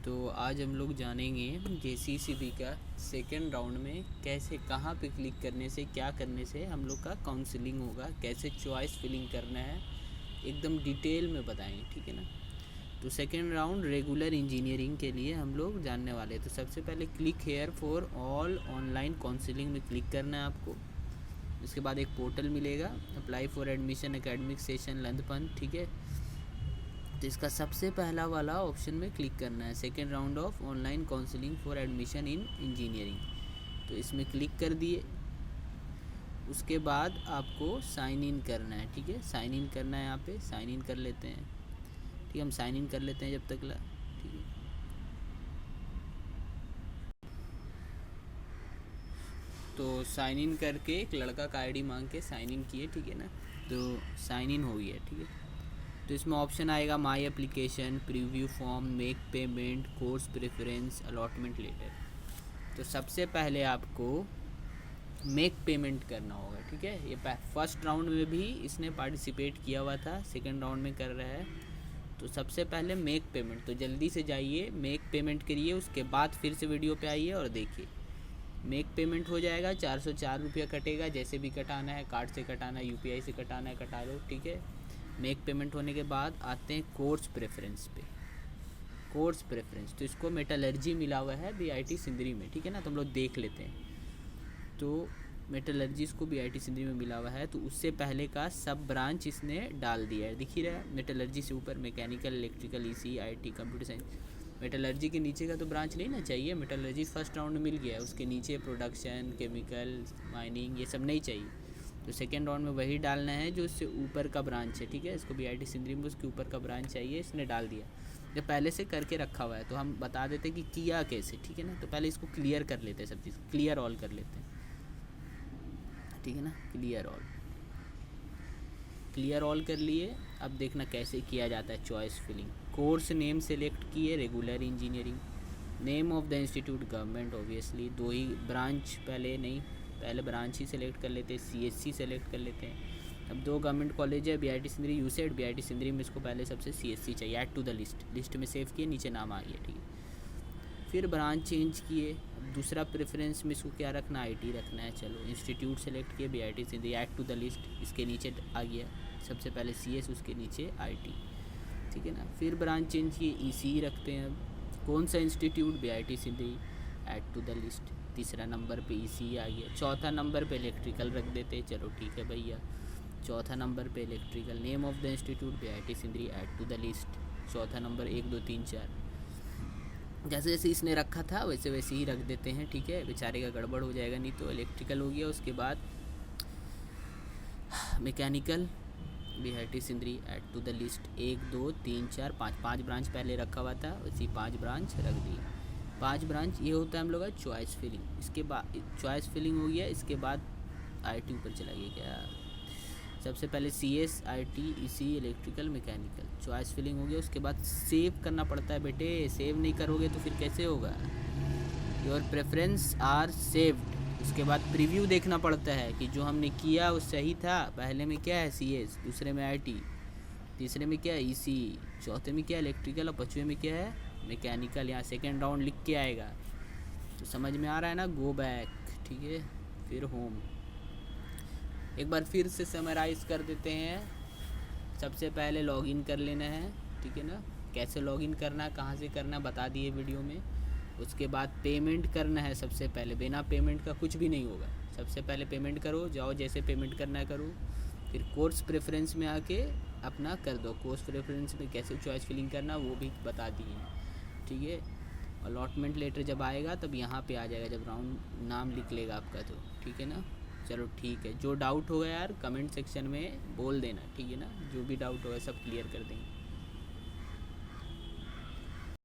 तो आज हम लोग जानेंगे जेसीसीबी का सेकेंड राउंड में कैसे कहाँ पे क्लिक करने से क्या करने से हम लोग का काउंसलिंग होगा, कैसे चॉइस फिलिंग करना है, एकदम डिटेल में बताएंगे, ठीक है ना। तो सेकेंड राउंड रेगुलर इंजीनियरिंग के लिए हम लोग जानने वाले हैं। तो सबसे पहले click here for all online counselling में क्लिक करना है आपको। इसके बाद एक पोर्टल मिलेगा, apply for admission academic session लंदपन, ठीक है। तो इसका सबसे पहला वाला ऑप्शन में क्लिक करना है, second round of online counselling for admission in engineering. तो इसमें क्लिक कर दिए। उसके बाद आपको साइन इन करना है, ठीक है। साइन इन करना है, यहाँ पे साइन इन कर लेते हैं, ठीक है। हम साइन इन कर लेते हैं जब तक ला, ठीक है। तो साइन इन करके एक लड़का का आईडी मांग के साइन इन किए, ठीक है ना। तो साइन इन हो गया, ठीक है। तो इसमें ऑप्शन आएगा my application, preview form, make payment, course preference, allotment letter. तो सबसे पहले आपको मेक पेमेंट करना होगा, ठीक है। ये फर्स्ट राउंड में भी इसने पार्टिसिपेट किया हुआ था, सेकंड राउंड में कर रहा है। तो सबसे पहले मेक पेमेंट, तो जल्दी से जाइए मेक पेमेंट करिए। उसके बाद फिर से वीडियो पे आइए और देखिए मेक पेमेंट हो जाएगा। 404 रुपया कटेगा, जैसे भी कटाना है, कार्ड से कटाना है, यूपीआई से कटाना है, कटा लो, ठीक है। मेक पेमेंट होने के बाद आते हैं कोर्स प्रेफरेंस पे। कोर्स प्रेफरेंस तो इसको मेटलर्जी मिला हुआ है बीआईटी सिंदरी में, ठीक है ना। तो हम लोग देख लेते हैं। तो मेटलर्जी इसको बीआईटी सिंदरी में मिला हुआ है, तो उससे पहले का सब ब्रांच इसने डाल दिया है, दिख ही रहा है। मेटलर्जी से ऊपर mechanical, electrical, EC, IT, computer science. Metallurgy के नीचे का तो ब्रांच नहीं ना चाहिए, मेटलर्जी फर्स्ट राउंड में मिल गया है। उसके नीचे प्रोडक्शन, केमिकल, माइनिंग, ये सब नहीं चाहिए। तो सेकेंड राउंड में वही डालना है जो उससे ऊपर का ब्रांच है, ठीक है। इसको बीआईटी सिंदरी में उसके ऊपर का ब्रांच चाहिए, इसने डाल दिया। जब पहले से करके रखा हुआ है तो हम बता देते कि किया कैसे, ठीक है ना। तो पहले इसको क्लियर कर लेते हैं, सब चीज़ क्लियर ऑल कर लेते हैं, ठीक है ना। क्लियर ऑल, क्लियर ऑल कर लिए। अब देखना कैसे किया जाता है choice filling. Course name select किए, regular engineering. Name of the institute government, obviously दो ही ब्रांच, पहले नहीं, पहले ब्रांच ही सेलेक्ट कर लेते हैं, सीएससी सेलेक्ट कर लेते हैं। अब दो गवर्नमेंट कॉलेज है, बीआईटी सिंदरी, यूसेड, बीआईटी सिंदरी में इसको पहले सबसे सीएससी चाहिए। Add to the list, list में सेव किए, नीचे नाम आ गया, ठीक है। फिर ब्रांच चेंज किए। अब दूसरा प्रेफरेंस में इसको क्या रखना, आईटी रखना है, चलो। इंस्टीट्यूट सेलेक्ट किए, BIT Sindri, add to the list, इसके नीचे आ गया सबसे पहले सीएस, उसके नीचे आईटी, ठीक है ना। फिर ब्रांच चेंज किए, ईसी रखते हैं। अब कौन सा institute, BIT Sindri, add to the list, तीसरा नंबर पे ईसी आ गया। चौथा नंबर पे इलेक्ट्रिकल रख देते, चलो ठीक है भैया। चौथा नंबर पे electrical. Name of the institute, BIT Sindri, add to the list, चौथा नंबर 1 2 3 4। जैसे जैसे इसने रखा था वैसे वैसे ही रख देते हैं, ठीक है। बेचारे का गड़बड़ हो जाएगा नहीं तो। इलेक्ट्रिकल हो गया, उसके बाद mechanical, BIT Sindri, add to the list, 1 2 3 4 5, 5 branch पहले रखा हुआ था, वैसे 5 ब्रांच रख दी। 5 ब्रांच ये होता है हम लोग का चॉइस फिलिंग। इसके बाद चॉइस फिलिंग हो गया, इसके बाद आईटी ऊपर चला गया क्या। सबसे पहले CS, IT, EC, electrical, mechanical, choice filling हो गया। उसके बाद सेव करना पड़ता है बेटे, सेव नहीं करोगे तो फिर कैसे होगा। Your preference are saved. उसके बाद प्रीव्यू देखना पड़ता है कि जो हमने किया वो सही था। पहले में क्या है, सीएस, दूसरे में आईटी, तीसरे में क्या है, ईसी, चौथे में क्या है, इलेक्ट्रिकल, और पाँचवें में क्या है, मैकेनिकल। यहाँ सेकेंड राउंड लिख के आएगा, तो समझ में आ रहा है ना। गो बैक, ठीक है, फिर होम। एक बार फिर से समराइज़ कर देते हैं। सबसे पहले लॉगिन कर लेना है, ठीक है ना। कैसे लॉगिन करना है, कहाँ से करना है, बता दिए वीडियो में। उसके बाद पेमेंट करना है सबसे पहले, बिना पेमेंट का कुछ भी नहीं होगा। सबसे पहले पेमेंट करो, जाओ जैसे पेमेंट करना है करो। फिर कोर्स प्रेफरेंस में आके अपना कर दो। कोर्स प्रेफरेंस में कैसे चॉइस फिलिंग करना वो भी बता दिए, ठीक है। अलॉटमेंट लेटर जब आएगा तब यहाँ पे आ जाएगा, जब राउंड नाम लिख लेगा आपका, तो ठीक है ना। चलो ठीक है, जो डाउट होगा यार कमेंट सेक्शन में बोल देना, ठीक है ना। जो भी डाउट होगा सब क्लियर कर देंगे।